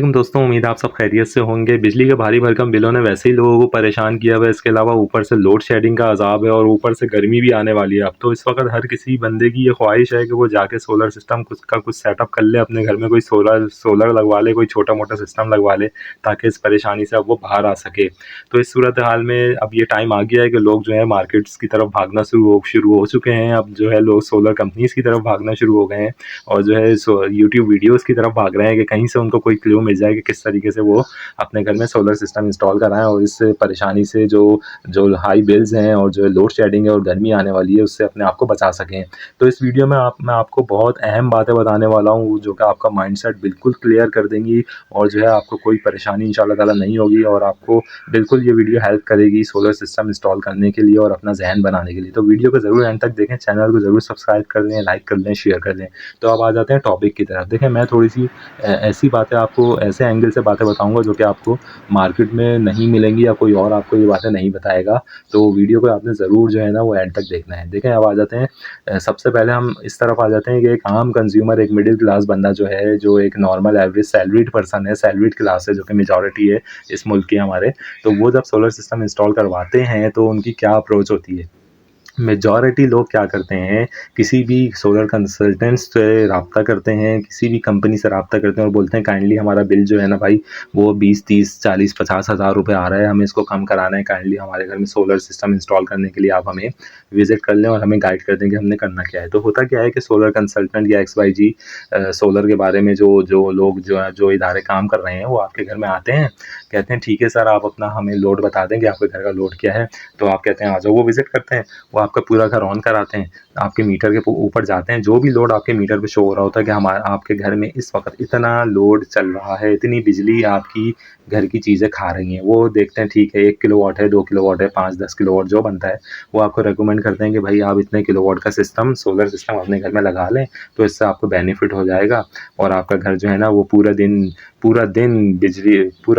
वालेकुम दोस्तों, उम्मीद है आप सब खैरियत से होंगे। बिजली के भारी भरकम बिलों ने वैसे ही लोगों को परेशान किया हुआ है, इसके अलावा ऊपर से लोड शेडिंग का अज़ाब है और ऊपर से गर्मी भी आने वाली है अब। तो इस वक़्त हर किसी बंदे की ये ख़्वाहिश है कि वो जाके सोलर सिस्टम कुछ सेटअप कर ले अपने घर में, कोई सोलर सोलर लगवा ले, कोई छोटा-मोटा सिस्टम लगवा ले, ताकि इस परेशानी से अब वो बाहर आ सके। तो इस सूरत हाल में अब ये टाइम आ गया है कि लोग जो है मार्केट्स की तरफ भागना शुरू हो चुके हैं। अब जो है लोग सोलर कंपनीज़ की तरफ भागना शुरू हो गए हैं और जो है यूट्यूब वीडियोज़ की तरफ भाग रहे हैं कि कहीं से उनको कोई क्लू मिल जाए कि किस तरीके से वो अपने घर में सोलर सिस्टम इंस्टॉल कराएँ और इस परेशानी से जो जो हाई बिल्स हैं और जो लोड शेडिंग है और गर्मी आने वाली है, उससे अपने आप को बचा सकें। तो इस वीडियो में मैं आपको बहुत अहम बातें बताने वाला हूँ, जो कि आपका माइंडसेट बिल्कुल क्लियर कर देंगी और जो है आपको कोई परेशानी इंशाल्लाह ताला नहीं होगी और आपको बिल्कुल ये वीडियो हेल्प करेगी सोलर सिस्टम इंस्टॉल करने के लिए और अपना ज़हन बनाने के लिए। तो वीडियो को ज़रूर एंड तक देखें, चैनल को ज़रूर सब्सक्राइब कर लें, लाइक कर लें, शेयर कर लें। तो अब आ जाते हैं टॉपिक की तरफ। देखें, मैं थोड़ी-सी ऐसी बातें आपको ऐसे एंगल से बातें बताऊँगा जो कि आपको मार्केट में नहीं मिलेंगी या कोई और आपको ये बातें नहीं बताएगा। तो वीडियो को आपने ज़रूर जो है ना वो एंड तक देखना है। देखें, अब आ जाते हैं सबसे पहले हम इस तरफ आ जाते हैं कि एक आम कंज़्यूमर, एक मिडिल क्लास बंदा जो है, जो एक नॉर्मल एवरेज सैलरीड पर्सन है, सैलरीड क्लास है जो कि मेजॉरिटी है इस मुल्क की हमारे। तो वो जब सोलर सिस्टम इंस्टॉल करवाते हैं तो उनकी क्या अप्रोच होती है? मेजॉरिटी लोग क्या करते हैं, किसी भी सोलर कंसल्टेंट्स से राब्ता करते हैं, किसी भी कंपनी से राब्ता करते हैं और बोलते हैं काइंडली हमारा बिल जो है ना भाई, वो 20, 30, 40, 50 हज़ार रुपये आ रहा है, हमें इसको कम कराना है, काइंडली हमारे घर में सोलर सिस्टम इंस्टॉल करने के लिए आप हमें विज़िट कर लें और हमें गाइड कर दें कि हमने करना क्या है। तो होता क्या है कि सोलर कंसल्टेंट या XYZ सोलर के बारे में जो जो लोग जो इदारे काम कर रहे हैं, वो आपके घर में आते हैं, कहते हैं ठीक है सर, आप अपना हमें लोड बता दें कि आपके घर का लोड क्या है। तो आप कहते हैं आ जाओ, वो विज़िट करते हैं, वो आपका पूरा घर ऑन कराते हैं, आपके मीटर के ऊपर जाते हैं, जो भी लोड आपके मीटर पे शो हो रहा होता है कि हमारा आपके घर में इस वक़्त इतना लोड चल रहा है, इतनी बिजली आपकी घर की चीज़ें खा रही हैं। वो देखते हैं ठीक है, 1 किलोवाट है, 2 किलोवाट है, 5-10 किलोवाट जो बनता है, वो आपको रिकमेंड करते हैं कि भाई आप इतने किलोवाट का सिस्टम, सोलर सिस्टम अपने घर में लगा लें, तो इससे आपको बेनिफिट हो जाएगा और आपका घर जो है ना वो पूरा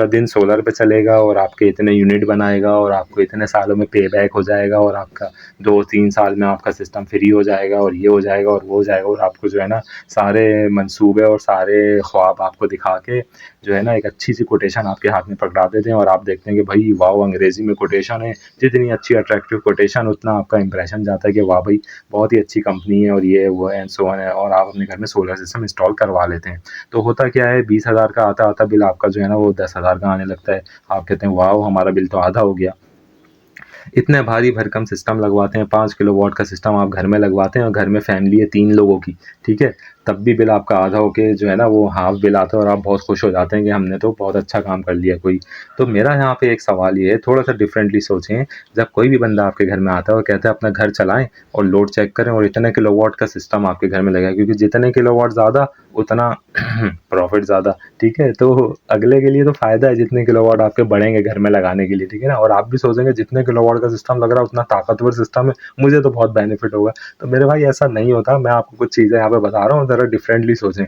दिन सोलर पे चलेगा और आपके इतने यूनिट बनाएगा और आपको इतने सालों में पे बैक हो जाएगा और आपका 2-3 साल में आपका सिस्टम फ्री हो जाएगा और ये हो जाएगा और वो हो जाएगा और आपको जो है ना सारे मंसूबे और सारे ख्वाब आपको दिखा के जो है ना एक अच्छी सी कोटेशन आपके हाथ में पकड़ा देते हैं और आप देखते हैं कि भाई वाह, अंग्रेज़ी में कोटेशन है, जितनी अच्छी अट्रैक्टिव कोटेशन उतना आपका इंप्रेशन जाता है कि वाह भाई, बहुत ही अच्छी कंपनी है और ये वो है एंड सो ऑन है, और आप अपने घर में सोलर सिस्टम इंस्टॉल करवा लेते हैं। तो होता क्या है, 20,000 का आता बिल आपका जो है ना वो 10,000 का आने लगता है। आप कहते हैं वाह, हमारा बिल तो आधा हो गया। इतने भारी भरकम सिस्टम लगवाते हैं, 5 किलोवाट का सिस्टम आप घर में लगवाते हैं और घर में फैमिली है 3 लोगों की, ठीक है? तब भी बिल आपका आधा होके जो है ना वो हाफ़ बिल आता है और आप बहुत खुश हो जाते हैं कि हमने तो बहुत अच्छा काम कर लिया कोई। तो मेरा यहाँ पे एक सवाल ये है, थोड़ा-सा डिफरेंटली सोचें, जब कोई भी बंदा आपके घर में आता है और कहता है अपना घर चलाएँ और लोड चेक करें और इतने किलोवाट का सिस्टम आपके घर में लगाएँ, क्योंकि जितने किलोवाट ज़्यादा उतना प्रॉफ़िट ज़्यादा, ठीक है? तो अगले के लिए तो फ़ायदा है, जितने किलोवाट आपके बढ़ेंगे घर में लगाने के लिए, ठीक है ना? और आप भी सोचेंगे जितने किलोवाट का सिस्टम लग रहा है उतना ताकतवर सिस्टम है, मुझे तो बहुत बेनिफिट होगा। तो मेरे भाई ऐसा नहीं होता, मैं आपको कुछ चीज़ें यहाँ पे बता रहा हूँ, ज़रा डिफरेंटली सोचें।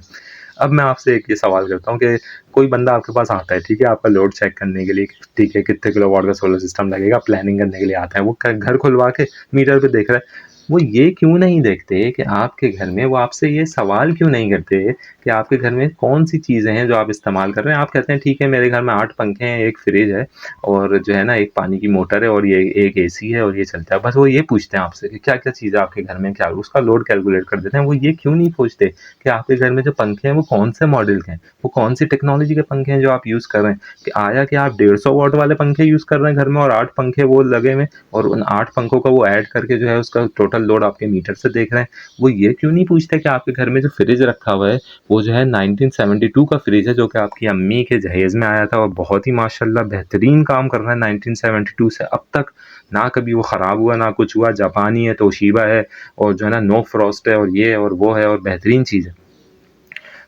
अब मैं आपसे एक ये सवाल करता हूँ कि कोई बंदा आपके पास आता है, ठीक है? आपका लोड चेक करने के लिए, ठीक है, कितने किलोवाट का सोलर सिस्टम लगेगा, प्लानिंग करने के लिए आता है। वो घर खुलवा के मीटर पे देख रहा है। वो ये क्यों नहीं देखते कि आपके घर में, वो आपसे ये सवाल क्यों नहीं करते कि आपके घर में कौन-सी चीज़ें हैं जो आप इस्तेमाल कर रहे हैं? आप कहते हैं ठीक है, मेरे घर में 8 पंखे हैं, 1 फ्रिज है और जो है ना एक पानी की मोटर है और ये एक एसी है और ये चलता है। बस वो ये पूछते हैं आपसे कि क्या-क्या चीज़ें आपके घर में, क्या उसका लोड कैलकुलेट कर देते हैं। वो ये क्यों नहीं पूछते कि आपके घर में जो पंखे हैं वो कौन-से मॉडल के हैं? वो कौन-सी टेक्नोलॉजी के पंखे हैं जो आप यूज़ कर रहे हैं? कि आया कि आप 150 वॉट वाले पंखे यूज़ कर रहे हैं घर में और 8 पंखे वो लगे हुए हैं और उन 8 पंखों का वो ऐड करके जो है उसका टोटल लोड आपके मीटर से देख रहे हैं। वो ये क्यों नहीं पूछते कि आपके घर में जो फ्रिज रखा हुआ है, वो जो है 1972 का फ्रिज है, जो कि आपकी अम्मी के जहेज़ में आया था और बहुत ही माशाल्लाह बेहतरीन काम कर रहा है 1972 से अब तक। ना कभी वो ख़राब हुआ, ना कुछ हुआ, जापानी है, तोशिबा है और जो है ना नो फ्रॉस्ट है और ये है और वो है और बेहतरीन चीज़ है।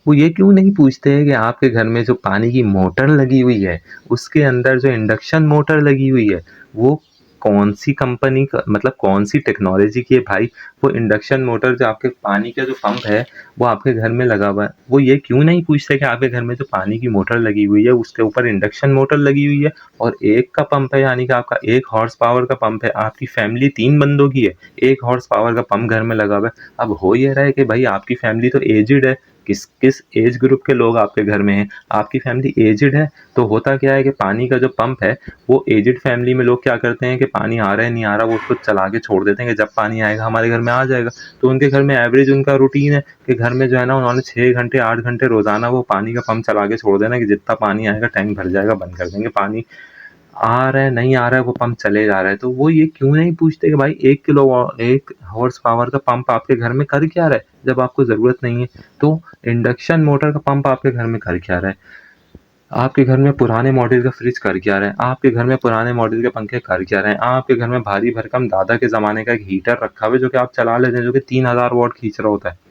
वो ये क्यों नहीं पूछते हैं कि आपके घर में जो पानी की मोटर लगी हुई है, उसके अंदर जो इंडक्शन मोटर लगी हुई है, वो कौन-सी कंपनी का, मतलब कौन-सी टेक्नोलॉजी की है भाई? वो इंडक्शन मोटर जो आपके पानी का जो पंप है, वो आपके घर में लगा हुआ है। वो ये क्यों नहीं पूछते कि आपके घर में जो पानी की मोटर लगी हुई है, उसके ऊपर इंडक्शन मोटर लगी हुई है और 1 का पंप है, यानी कि आपका 1 हॉर्स पावर का पंप है, आपकी फैमिली 3 बंदों की है, 1 हॉर्स पावर का पंप घर में लगा हुआ है। अब हो ये रहा है कि भाई आपकी फैमिली तो एज्ड है, किस किस एज ग्रुप के लोग आपके घर में हैं। आपकी फैमिली एजिड है तो होता क्या है कि पानी का जो पंप है वो एजिड फैमिली में लोग क्या करते हैं कि पानी आ रहा है नहीं आ रहा वो उसको चला के छोड़ देते हैं कि जब पानी आएगा हमारे घर में आ जाएगा। तो उनके घर में एवरेज उनका रूटीन है कि घर में जो है ना उन्होंने 6 घंटे 8 घंटे रोजाना वो पानी का पंप चला के छोड़ देना कि जितना पानी आएगा टैंक भर जाएगा बंद कर देंगे। पानी आ रहा है नहीं आ रहा है वो पंप चले जा रहा है। तो वो ये क्यों नहीं पूछते कि भाई 1 हॉर्स पावर का पंप आपके घर में कर क्या रहा है जब आपको ज़रूरत नहीं है। तो इंडक्शन मोटर का पंप आपके घर में कर क्या रहा है। आपके घर में पुराने मॉडल का फ्रिज कर क्या रहा है। आपके घर में पुराने मॉडल के पंखे कर क्या रहे हैं। आपके घर में भारी भरकम दादा के ज़माने का एक हीटर रखा हुआ है जो कि आप चला लेते हैं जो कि 3000 वॉट खींच रहा होता है।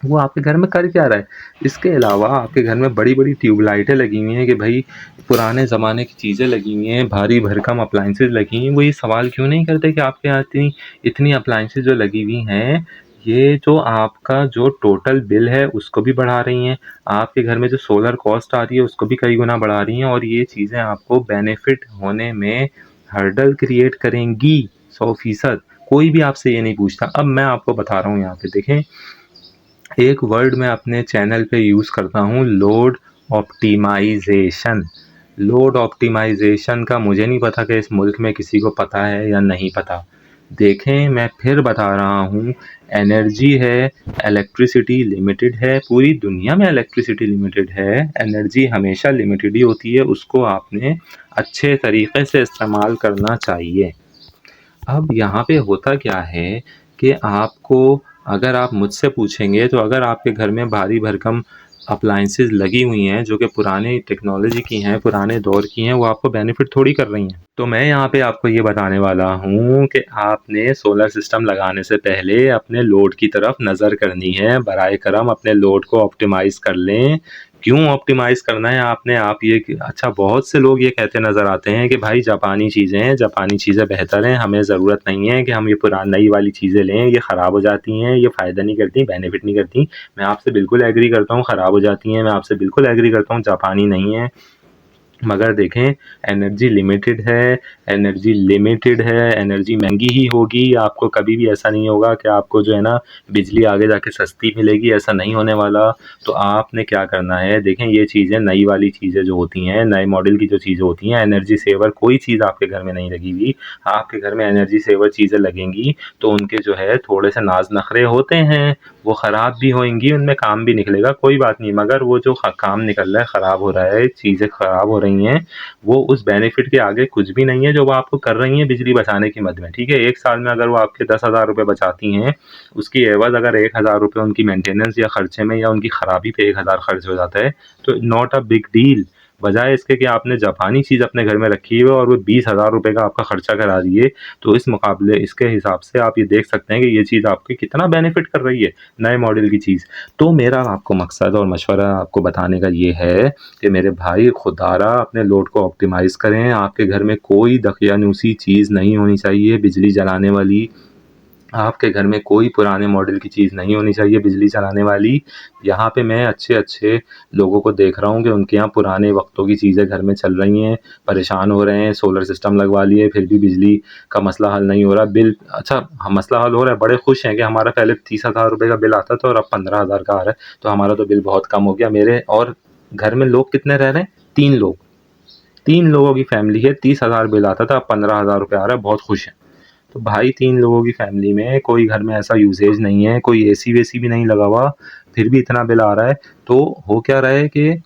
वो आपके घर में कर क्या रहा है। इसके अलावा आपके घर में बड़ी बड़ी ट्यूबलाइटें लगी हुई हैं कि भाई पुराने ज़माने की चीज़ें लगी हुई हैं भारी भरकम अप्लाइंसेज लगी हुई हैं। वो ये सवाल क्यों नहीं करते कि आपके यहाँ इतनी इतनी अप्लाइंसेज जो लगी हुई हैं ये जो आपका जो टोटल बिल है उसको भी बढ़ा रही हैं। आपके घर में जो सोलर कॉस्ट आ रही है उसको भी कई गुना बढ़ा रही हैं और ये चीज़ें आपको बेनिफिट होने में हर्डल क्रिएट करेंगी 100%। कोई भी आपसे ये नहीं पूछता। अब मैं आपको बता रहा हूँ यहाँ पे देखें एक वर्ड मैं अपने चैनल पे यूज़ करता हूँ लोड ऑप्टिमाइजेशन। लोड ऑप्टिमाइजेशन का मुझे नहीं पता कि इस मुल्क में किसी को पता है या नहीं पता। देखें मैं फिर बता रहा हूँ एनर्जी है इलेक्ट्रिसिटी लिमिटेड है पूरी दुनिया में इलेक्ट्रिसिटी लिमिटेड है। एनर्जी हमेशा लिमिटेड ही होती है उसको आपने अच्छे तरीके से इस्तेमाल करना चाहिए। अब यहाँ पे होता क्या है कि आपको अगर आप मुझसे पूछेंगे तो अगर आपके घर में भारी भरकम अप्लाइंसेस लगी हुई हैं जो कि पुराने टेक्नोलॉजी की हैं पुराने दौर की हैं वो आपको बेनिफिट थोड़ी कर रही हैं। तो मैं यहाँ पे आपको ये बताने वाला हूँ कि आपने सोलर सिस्टम लगाने से पहले अपने लोड की तरफ नज़र करनी है। बराए करम अपने लोड को ऑप्टिमाइज़ कर लें। क्यों ऑप्टिमाइज़ करना है आपने आप ये अच्छा बहुत से लोग ये कहते नज़र आते हैं कि भाई जापानी चीज़ें हैं जापानी चीज़ें बेहतर हैं हमें ज़रूरत नहीं है कि हम ये पुरानी नई वाली चीज़ें लें ये ख़राब हो जाती हैं ये फ़ायदा नहीं करती बेनिफिट नहीं करती। मैं आपसे बिल्कुल एग्री करता हूँ ख़राब हो जाती हैं। मैं आपसे बिल्कुल एग्री करता हूँ जापानी नहीं है। मगर देखें एनर्जी लिमिटेड है एनर्जी महंगी ही होगी। आपको कभी भी ऐसा नहीं होगा कि आपको जो है ना बिजली आगे जाके सस्ती मिलेगी ऐसा नहीं होने वाला। तो आपने क्या करना है देखें ये चीज़ें नई वाली चीज़ें जो होती हैं नए मॉडल की जो चीज़ें होती हैं एनर्जी सेवर कोई चीज़ आपके घर में नहीं लगी हुई। आपके घर में एनर्जी सेवर चीज़ें लगेंगी तो उनके जो है थोड़े से नाज नखरे होते हैं वो ख़राब भी होंगी उनमें काम भी निकलेगा कोई बात नहीं। मगर वो जो काम निकल रहा है ख़राब हो रहा है चीज़ें ख़राब हो रही हैं वो उस बेनिफिट के आगे कुछ भी नहीं है जो वो आपको कर रही हैं बिजली बचाने की मद में। ठीक है एक साल में अगर वो आपके 10,000 रुपये बचाती हैं उसकी एवज़ अगर 1,000 रुपये उनकी मेंटेनेंस या खर्चे में या उनकी ख़राबी पे 1,000 खर्च हो जाता है तो नॉट अ बिग डील। बजाय इसके कि आपने जापानी चीज़ अपने घर में रखी है और वो 20,000 रुपये का आपका खर्चा करा रही है तो इस मुकाबले इसके हिसाब से आप ये देख सकते हैं कि ये चीज़ आपको कितना बेनिफिट कर रही है नए मॉडल की चीज़। तो मेरा आपको मकसद और मशवरा आपको बताने का ये है कि मेरे भाई खुदारा अपने लोड को ऑप्टिमाइज़ करें। आपके घर में कोई दकियानूसी चीज़ नहीं होनी चाहिए बिजली जलाने वाली। आपके घर में कोई पुराने मॉडल की चीज़ नहीं होनी चाहिए बिजली चलाने वाली। यहाँ पे मैं अच्छे लोगों को देख रहा हूँ कि उनके यहाँ पुराने वक़्तों की चीज़ें घर में चल रही हैं परेशान हो रहे हैं सोलर सिस्टम लगवा लिए फिर भी बिजली का मसला हल नहीं हो रहा। बिल अच्छा मसला हल हो रहा है बड़े खुश हैं कि हमारा पहले 30,000 रुपये का बिल आता था और अब 15,000 का आ रहा है तो हमारा तो बिल बहुत कम हो गया। मेरे और घर में लोग कितने रह रहे हैं 3 लोग 3 लोगों की फैमिली है 30,000 बिल आता था अब 15,000 रुपये आ रहा है बहुत खुश हैं। तो भाई 3 लोगों की फैमिली में कोई घर में ऐसा यूसेज नहीं है कोई एसी वेसी भी नहीं लगा हुआ फिर भी इतना बिल आ रहा है। तो हो क्या रहा है कि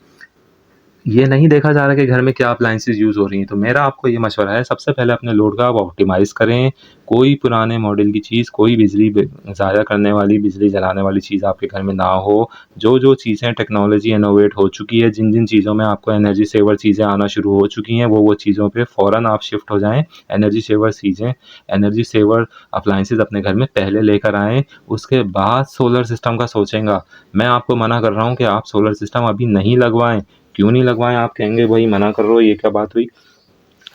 ये नहीं देखा जा रहा कि घर में क्या अप्लाइंसेस यूज़ हो रही हैं। तो मेरा आपको ये मशवरा है सबसे पहले अपने लोड का आप ऑप्टिमाइज़ करें। कोई पुराने मॉडल की चीज़ कोई बिजली ज़ाया करने वाली बिजली जलाने वाली चीज़ आपके घर में ना हो। जो चीज़ें टेक्नोलॉजी इनोवेट हो चुकी है जिन चीज़ों में आपको एनर्जी सेवर चीज़ें आना शुरू हो चुकी हैं वो चीज़ों पे फ़ौरन आप शिफ्ट हो जाएँ। एनर्जी सेवर अप्लाइंसेस अपने घर में पहले लेकर आएँ उसके बाद सोलर सिस्टम का सोचेंगा। मैं आपको मना कर रहा हूँ कि आप सोलर सिस्टम अभी नहीं लगवाएँ। क्यों नहीं लगवाएं आप कहेंगे भाई मना कर रहे हो ये क्या बात हुई।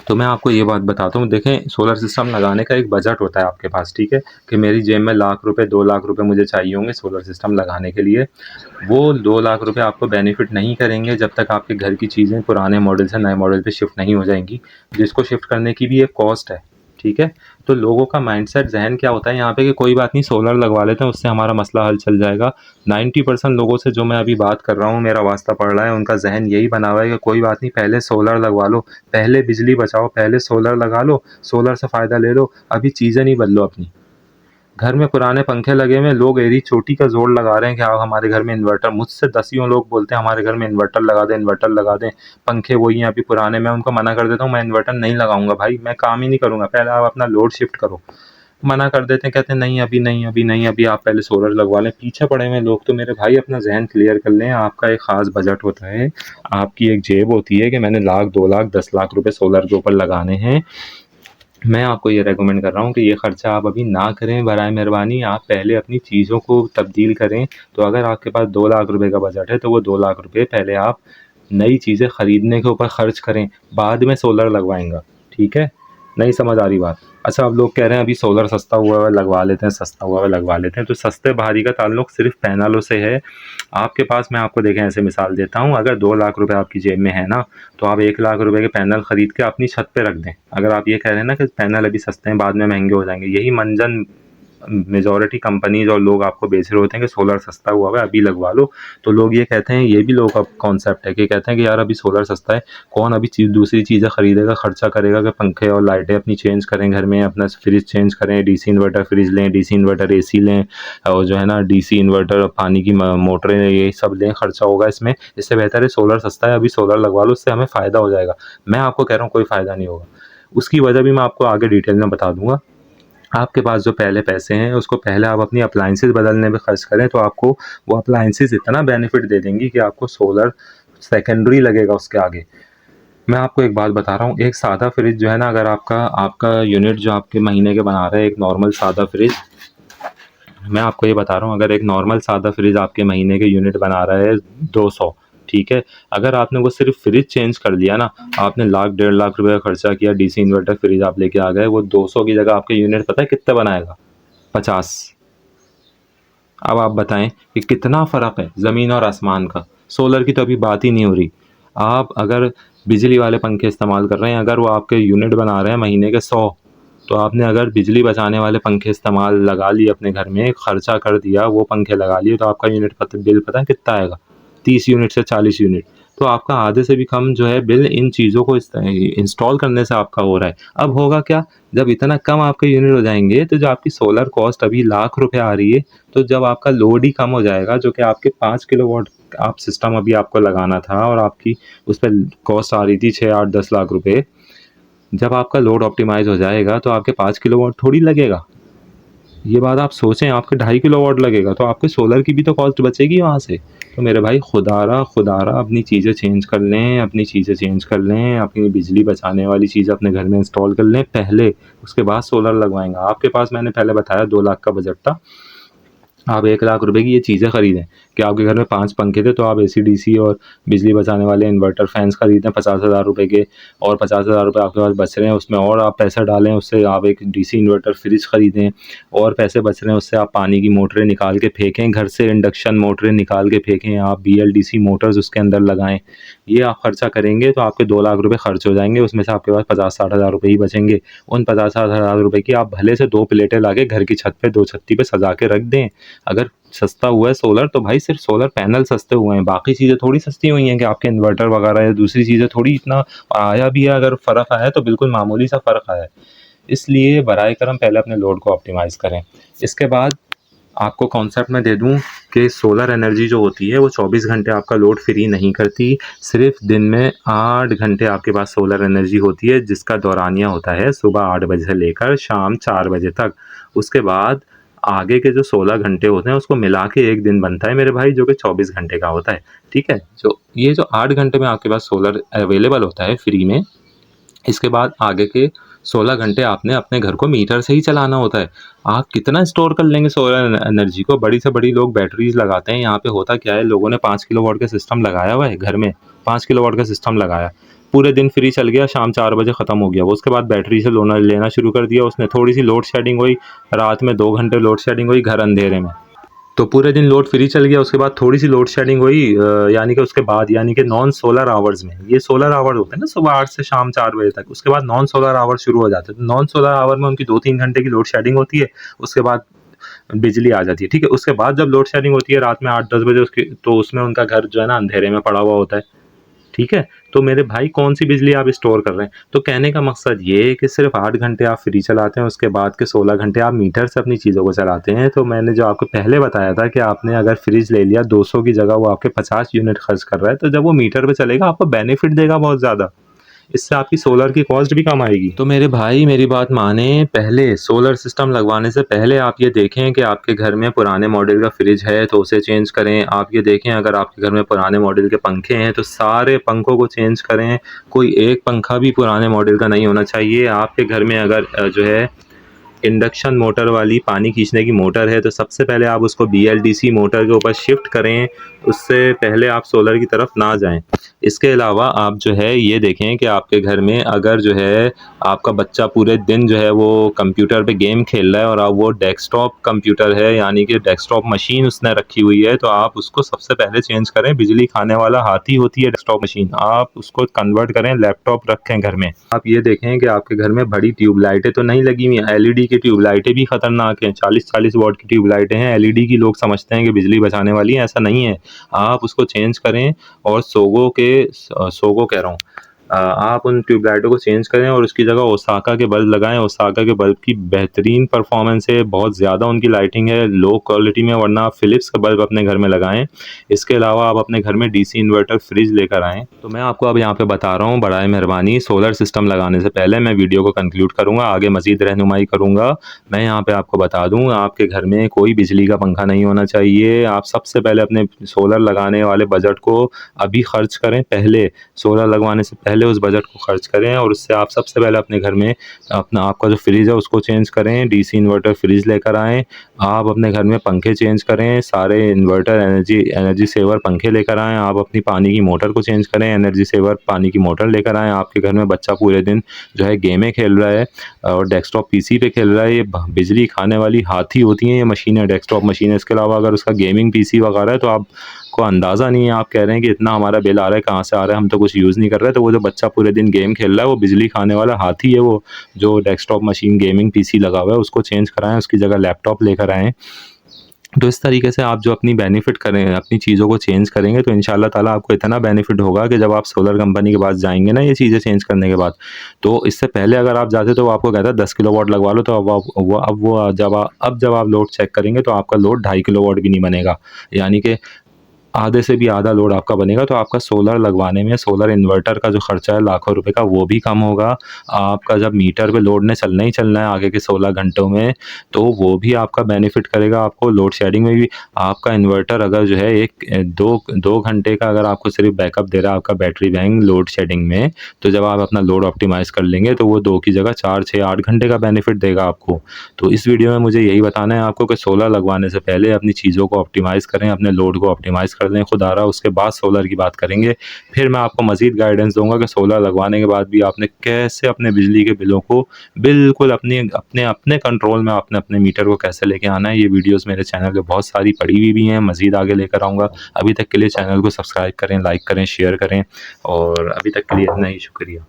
तो मैं आपको ये बात बताता हूँ देखें सोलर सिस्टम लगाने का एक बजट होता है आपके पास। ठीक है कि मेरी जेब में लाख रुपए 2 लाख रुपए मुझे चाहिए होंगे सोलर सिस्टम लगाने के लिए। वो 2 लाख रुपए आपको बेनिफिट नहीं करेंगे जब तक आपके घर की चीज़ें पुराने मॉडल से नए मॉडल पे शिफ्ट नहीं हो जाएंगी जिसको शिफ्ट करने की भी एक कॉस्ट है। ठीक है? तो लोगों का माइंडसेट ज़हन क्या होता है यहाँ पे कि कोई बात नहीं सोलर लगवा लेते हैं, उससे हमारा मसला हल चल जाएगा। 90% लोगों से जो मैं अभी बात कर रहा हूँ, मेरा वास्ता पड़ रहा है, उनका ज़हन यही बना हुआ है कि कोई बात नहीं पहले सोलर लगवा लो, पहले बिजली बचाओ, पहले सोलर लगा लो, सोलर से फ़ायदा ले लो, अभी चीज़ें नहीं बदलो अपनी। घर में पुराने पंखे लगे हुए हैं, लोग एड़ी चोटी का जोर लगा रहे हैं कि आप हमारे घर में इन्वर्टर, मुझसे दसियों लोग बोलते हैं हमारे घर में इन्वर्टर लगा दें, इन्वर्टर लगा दें, पंखे वही हैं अभी पुराने। मैं उनको मना कर देता हूँ, मैं इन्वर्टर नहीं लगाऊंगा भाई, मैं काम ही नहीं करूँगा, पहले आप अपना लोड शिफ्ट करो। मना कर देते हैं, कहते हैं नहीं अभी नहीं, अभी नहीं, अभी आप पहले सोलर लगवा लें। पीछे पड़े हुए लोग। तो मेरे भाई अपना जहन क्लियर कर लें, आपका एक ख़ास बजट होता है, आपकी एक जेब होती है कि मैंने लाख 2 लाख 10 लाख रुपए सोलर के ऊपर लगाने हैं। मैं आपको ये रेकमेंड कर रहा हूँ कि ये ख़र्चा आप अभी ना करें, बराए मेहरबानी आप पहले अपनी चीज़ों को तब्दील करें। तो अगर आपके पास 2 लाख रुपए का बजट है तो वो 2 लाख रुपए पहले आप नई चीज़ें ख़रीदने के ऊपर ख़र्च करें, बाद में सोलर लगवाएंगा, ठीक है? नहीं समझ आ रही बात? अच्छा, अब लोग कह रहे हैं अभी सोलर सस्ता हुआ है लगवा लेते हैं, सस्ता हुआ है लगवा लेते हैं। तो सस्ते भारी का ताल्लुक सिर्फ पैनलों से है। आपके पास, मैं आपको देखें ऐसे मिसाल देता हूँ, अगर 2 लाख रुपए आपकी जेब में है ना, तो आप 1 लाख रुपए के पैनल ख़रीद के अपनी छत पे रख दें। अगर आप ये कह रहे हैं ना कि पैनल अभी सस्ते हैं बाद में महंगे हो जाएंगे, यही मंजन मेजॉरिटी कंपनीज और लोग आपको बेच रहे होते हैं कि सोलर सस्ता हुआ है अभी लगवा लो। तो लोग ये कहते हैं, ये भी लोग का कॉन्सेप्ट है कि कहते हैं कि यार अभी सोलर सस्ता है, कौन अभी दूसरी चीज़ें ख़रीदेगा, खर्चा करेगा कि पंखे और लाइटें अपनी चेंज करें घर में, अपना फ्रिज चेंज करें, डीसी इन्वर्टर फ्रिज लें, डीसी इन्वर्टर एसी लें, और जो है ना डीसी इन्वर्टर पानी की मोटरें, ये सब लें, खर्चा होगा इसमें। इससे बेहतर है सोलर सस्ता है, अभी सोलर लगवा लो, उससे हमें फ़ायदा हो जाएगा। मैं आपको कह रहा हूँ कोई फ़ायदा नहीं होगा, उसकी वजह भी मैं आपको आगे डिटेल में बता दूंगा। आपके पास जो पहले पैसे हैं उसको पहले आप अपनी अप्लाइंसेस बदलने पे खर्च करें, तो आपको वो अप्लाइंसेस इतना बेनिफिट दे देंगी कि आपको सोलर सेकेंडरी लगेगा उसके आगे। मैं आपको एक बात बता रहा हूँ, एक सादा फ्रिज जो है ना, अगर आपका आपका यूनिट जो आपके महीने के बना रहा है, एक नॉर्मल सादा फ्रिज, मैं आपको ये बता रहा हूँ, अगर एक नॉर्मल सादा फ्रिज आपके महीने के यूनिट बना रहा है 200, ठीक है? अगर आपने वो सिर्फ फ्रिज चेंज कर लिया ना, आपने लाख 1.5 लाख रुपए का खर्चा किया, डीसी इन्वर्टर फ्रिज आप लेके आ गए, वो 200 की जगह आपके यूनिट पता है कितना बनाएगा? 50। अब आप बताएं कि कितना फ़र्क है ज़मीन और आसमान का। सोलर की तो अभी बात ही नहीं हो रही। आप अगर बिजली वाले पंखे इस्तेमाल कर रहे हैं, अगर वो आपके यूनिट बना रहे हैं महीने के 100, तो आपने अगर बिजली बचाने वाले पंखे इस्तेमाल लगा लिए अपने घर में, खर्चा कर दिया, वो पंखे लगा लिए, तो आपका यूनिट बिल पता है कितना आएगा? 30 यूनिट से 40 यूनिट। तो आपका आधे से भी कम जो है बिल इन चीज़ों को इंस्टॉल करने से आपका हो रहा है। अब होगा क्या, जब इतना कम आपके यूनिट हो जाएंगे, तो जो आपकी सोलर कॉस्ट अभी लाख रुपए आ रही है, तो जब आपका लोड ही कम हो जाएगा, जो कि आपके 5 किलोवाट आप सिस्टम अभी आपको लगाना था और आपकी उस पर कॉस्ट आ रही थी 6 8 10 लाख रुपए, जब आपका लोड ऑप्टिमाइज हो जाएगा तो आपके 5 किलोवाट थोड़ी लगेगा। ये बात आप सोचें, आपके 2.5 किलोवाट लगेगा, तो आपके सोलर की भी तो कॉस्ट बचेगी वहाँ से। तो मेरे भाई खुदारा अपनी चीज़ें चेंज कर लें, अपनी चीज़ें चेंज कर लें, अपनी बिजली बचाने वाली चीज़ अपने घर में इंस्टॉल कर लें पहले, उसके बाद सोलर लगवाएंगे। आपके पास मैंने पहले बताया 2 लाख का बजट था, आप 1 लाख रुपए की ये चीज़ें खरीदें कि आपके घर में 5 पंखे थे, तो आप एसी डीसी और बिजली बचाने वाले इन्वर्टर फैंस खरीदें 50,000 रुपए के, और 50,000 रुपये आपके पास बच रहे हैं, उसमें और आप पैसा डालें, उससे आप एक डीसी इन्वर्टर फ्रिज खरीदें, और पैसे बच रहे हैं उससे आप पानी की मोटरें निकाल के फेंकें घर से, इंडक्शन मोटरें निकाल के फेंकें, आप BLDC मोटर्स उसके अंदर लगाएं। ये आप खर्चा करेंगे तो आपके 2 लाख रुपये खर्च हो जाएंगे, उसमें से आपके पास 50-60 हज़ार रुपये ही बचेंगे। उन 50-60 हज़ार रुपये की आप भले से 2 प्लेटें ला के घर की छत पे, 2 छत्ती पे सजा के रख दें। अगर सस्ता हुआ है सोलर, तो भाई सिर्फ सोलर पैनल सस्ते हुए हैं, बाकी चीज़ें थोड़ी सस्ती हुई हैं कि आपके इन्वर्टर वगैरह या दूसरी चीज़ें थोड़ी इतना आया भी है। अगर फ़र्क आया है तो बिल्कुल मामूली सा फ़र्क आया है। इसलिए बराए करम पहले अपने लोड को ऑप्टिमाइज़ करें। इसके बाद आपको कॉन्सेप्ट मैं दे दूं कि सोलर एनर्जी जो होती है वो 24 घंटे आपका लोड फ्री नहीं करती, सिर्फ दिन में 8 घंटे आपके पास सोलर एनर्जी होती है, जिसका दौरानिया होता है सुबह 8 बजे से लेकर शाम 4 बजे तक। उसके बाद आगे के जो 16 घंटे होते हैं उसको मिला के एक दिन बनता है मेरे भाई, जो कि 24 घंटे का होता है, ठीक है? जो 8 घंटे में आपके पास सोलर अवेलेबल होता है फ्री में, इसके बाद आगे के 16 घंटे आपने अपने घर को मीटर से ही चलाना होता है। आप कितना स्टोर कर लेंगे सोलर एनर्जी को? बड़ी से बड़ी लोग बैटरीज लगाते हैं। यहाँ पे होता क्या है, लोगों ने 5 किलोवाट का सिस्टम लगाया हुआ है घर में, 5 किलोवाट का सिस्टम लगाया, पूरे दिन फ्री चल गया, शाम 4 बजे ख़त्म हो गया वो। उसके बाद बैटरी से लेना शुरू कर दिया उसने, थोड़ी सी लोड शेडिंग हुई, रात में 2 घंटे लोड शेडिंग हुई घर अंधेरे में, तो पूरे दिन लोड फ्री चल गया, उसके बाद थोड़ी सी लोड शेडिंग हुई, यानी कि उसके बाद यानी कि नॉन सोलर आवर्स में, ये सोलर आवर्स होते हैं ना सुबह 8 से शाम 4 बजे तक, उसके बाद नॉन सोलर आवर्स शुरू हो जाते हैं। तो नॉन सोलर आवर में उनकी 2-3 घंटे की लोड शेडिंग होती है, उसके बाद बिजली आ जाती है, ठीक है। उसके बाद जब लोड शेडिंग होती है रात में 8-10 बजे उसकी, तो उसमें उनका घर जो है ना अंधेरे में पड़ा हुआ होता है, ठीक है। तो मेरे भाई कौन सी बिजली आप स्टोर कर रहे हैं? तो कहने का मकसद ये है कि सिर्फ 8 घंटे आप फ्री चलाते हैं, उसके बाद के 16 घंटे आप मीटर से अपनी चीज़ों को चलाते हैं। तो मैंने जो आपको पहले बताया था कि आपने अगर फ्रिज ले लिया 200 की जगह वो आपके 50 यूनिट खर्च कर रहा है, तो जब वो मीटर पे चलेगा आपको बेनिफिट देगा बहुत ज़्यादा। इससे आपकी सोलर की कॉस्ट भी कम आएगी। तो मेरे भाई मेरी बात माने, पहले सोलर सिस्टम लगवाने से पहले आप ये देखें कि आपके घर में पुराने मॉडल का फ्रिज है तो उसे चेंज करें। आप ये देखें अगर आपके घर में पुराने मॉडल के पंखे हैं तो सारे पंखों को चेंज करें। कोई एक पंखा भी पुराने मॉडल का नहीं होना चाहिए। आपके घर में अगर जो है इंडक्शन मोटर वाली पानी खींचने की मोटर है तो सबसे पहले आप उसको BLDC मोटर के ऊपर शिफ्ट करें, उससे पहले आप सोलर की तरफ ना जाएं। इसके अलावा आप जो है ये देखें कि आपके घर में अगर जो है आपका बच्चा पूरे दिन जो है वो कंप्यूटर पे गेम खेल रहा है और अब वो डेस्कटॉप कंप्यूटर है यानी कि डेस्कटॉप मशीन उसने रखी हुई है, तो आप उसको सबसे पहले चेंज करें। बिजली खाने वाला हाथी होती है डेस्कटॉप मशीन, आप उसको कन्वर्ट करें, लैपटॉप रखें घर में। आप ये देखें कि आपके घर में बड़ी ट्यूबलाइटें तो नहीं लगी हुई हैं, LED की ट्यूबलाइटें भी खतरनाक हैं, 40-40 वॉट की ट्यूबलाइटें हैं। LED की लोग समझते हैं कि बिजली बचाने वाली हैं, ऐसा नहीं है। आप उसको चेंज करें और सोगो कह रहा हूँ, आप उन ट्यूबलाइटों को चेंज करें और उसकी जगह ओसाका के बल्ब लगाएं। ओसाका के बल्ब की बेहतरीन परफॉर्मेंस है, बहुत ज़्यादा उनकी लाइटिंग है लो क्वालिटी में, वरना आप फिलिप्स का बल्ब अपने घर में लगाएं। इसके अलावा आप अपने घर में DC इन्वर्टर फ्रिज लेकर आएँ। तो मैं आपको अब यहाँ पे बता रहा हूँ, बराए मेहरबानी सोलर सिस्टम लगाने से पहले मैं वीडियो को कंक्लूड करूँगा, आगे मज़ीद रहनुमाई करूँगा। मैं यहाँ पे आपको बता दूँ, आपके घर में कोई बिजली का पंखा नहीं होना चाहिए। आप सबसे पहले अपने सोलर लगाने वाले बजट को अभी खर्च करें, पहले सोलर लगवाने से पहले उस बजट को खर्च करें और उससे आप सबसे पहले अपने घर में अपना आपका जो फ्रिज है उसको चेंज करें, DC इन्वर्टर फ्रिज लेकर आएँ। आप अपने घर में पंखे चेंज करें, सारे इन्वर्टर एनर्जी सेवर पंखे लेकर आएँ। आप अपनी पानी की मोटर को चेंज करें, एनर्जी सेवर पानी की मोटर लेकर आएँ। आपके घर में बच्चा पूरे दिन जो है गेमें खेल रहा है और डेस्कटॉप PC पे खेल रहा है, ये बिजली खाने वाली हाथी होती हैं ये मशीनें, डेस्कटॉप मशीनें। इसके अलावा अगर उसका गेमिंग PC वगैरह है तो आपको अंदाज़ा नहीं है, आप कह रहे हैं कि इतना हमारा बिल आ रहा है, कहाँ से आ रहा है, हम तो कुछ यूज़ नहीं कर रहे। तो वो जो बच्चा पूरे दिन गेम खेल रहा है वो बिजली खाने वाला हाथी है, वो जो डेस्कटॉप मशीन गेमिंग PC लगा हुआ है उसको चेंज कराएँ, उसकी जगह लैपटॉप लेकर आएँ। तो इस तरीके से आप जो अपनी बेनिफिट करें, अपनी चीज़ों को चेंज करेंगे तो इंशाल्लाह ताला आपको इतना बेनिफिट होगा कि जब आप सोलर कंपनी के पास जाएँगे ना ये चीज़ें चेंज करने के बाद, तो इससे पहले अगर आप जाते तो वो आपको कहता है 10 किलोवाट लगवा लो, तो अब जब आप लोड चेक करेंगे तो आपका लोड 2.5 किलोवाट भी नहीं बनेगा। यानी कि आधे से भी आधा लोड आपका बनेगा, तो आपका सोलर लगवाने में सोलर इन्वर्टर का जो खर्चा है लाखों रुपए का वो भी कम होगा। आपका जब मीटर पे लोड ने चलना ही चलना है आगे के 16 घंटों में, तो वो भी आपका बेनिफिट करेगा आपको। लोड शेडिंग में भी आपका इन्वर्टर अगर जो है 2 घंटे का अगर आपको सिर्फ बैकअप दे रहा है आपका बैटरी बैंक लोड शेडिंग में, तो जब आप अपना लोड ऑप्टिमाइज़ कर लेंगे तो वो 2 की जगह 4, 6, 8 घंटे का बेनिफिट देगा आपको। तो इस वीडियो में मुझे यही बताना है आपको कि सोलर लगवाने से पहले अपनी चीज़ों को ऑप्टिमाइज़ करें, अपने लोड को ऑप्टिमाइज़ कर लें खुदारा, उसके बाद सोलर की बात करेंगे। फिर मैं आपको मज़ीद गाइडेंस दूँगा कि सोलर लगवाने के बाद भी आपने कैसे अपने बिजली के बिलों को बिल्कुल अपने कंट्रोल में आपने अपने मीटर को कैसे लेके आना है। ये वीडियोज़ मेरे चैनल पे बहुत सारी पड़ी हुई भी हैं, मज़ीद आगे लेकर आऊँगा। अभी तक के लिए चैनल को सब्सक्राइब करें, लाइक करें, शेयर करें और अभी तक के लिए इतना ही, शुक्रिया।